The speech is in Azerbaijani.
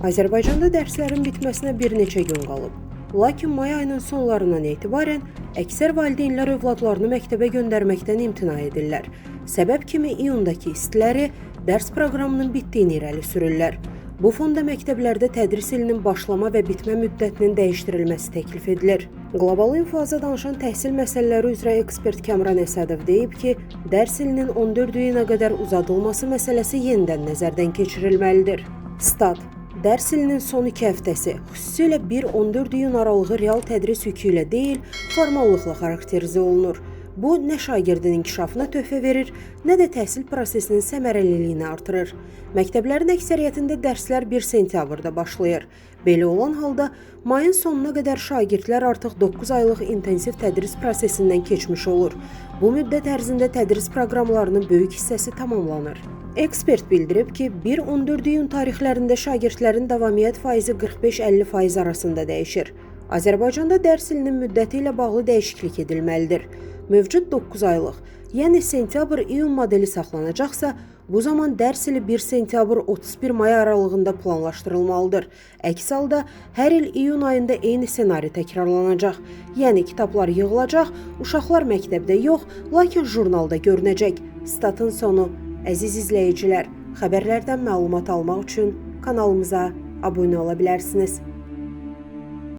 Azərbaycanda dərslərin bitməsinə bir neçə gün qalıb. Lakin may ayının sonlarından etibarən əksər valideynlər övladlarını məktəbə göndərməkdən imtina edirlər. Səbəb kimi iyundakı istiləri dərs proqramının bitdiyini irəli sürürlər. Bu fonda məktəblərdə tədris ilinin başlama və bitmə müddətinin dəyişdirilməsi təklif edilir. Qlobal Infoza danışan təhsil məsələləri üzrə ekspert Kəmran Əsədov deyib ki, dərs ilinin 14 iyuna qədər uzadılması məsələsi yenidən nəzərdən keçirilməlidir. Stat: Dərs ilinin son 2 həftəsi, xüsusilə 1-14 iyun aralığı real tədris yükü ilə deyil, formallıqla xarakterizə olunur. Bu, nə şagirdin inkişafına töhfə verir, nə də təhsil prosesinin səmərəliliyini artırır. Məktəblərin əksəriyyətində dərslər 1 sentyabrda başlayır. Belə olan halda, mayın sonuna qədər şagirdlər artıq 9 aylıq intensiv tədris prosesindən keçmiş olur. Bu müddət ərzində tədris proqramlarının böyük hissəsi tamamlanır. Ekspert bildirib ki, 1-14 iyun tarixlərində şagirdlərin davamiyyət faizi 45-50% arasında dəyişir. Azərbaycanda dərs ilinin müddəti ilə bağlı dəyişiklik edilməlidir. Mövcud 9 aylıq, yəni sentyabr-iyun modeli saxlanacaqsa, bu zaman dərs ili 1 sentyabr-31 may aralığında planlaşdırılmalıdır. Əks halda, hər il iyun ayında eyni ssenari təkrarlanacaq. Yəni, kitablar yığılacaq, uşaqlar məktəbdə yox, lakin jurnalda görünəcək. Statın sonu. Əziz izləyicilər, xəbərlərdən məlumat almaq üçün kanalımıza abunə ola bilərsiniz.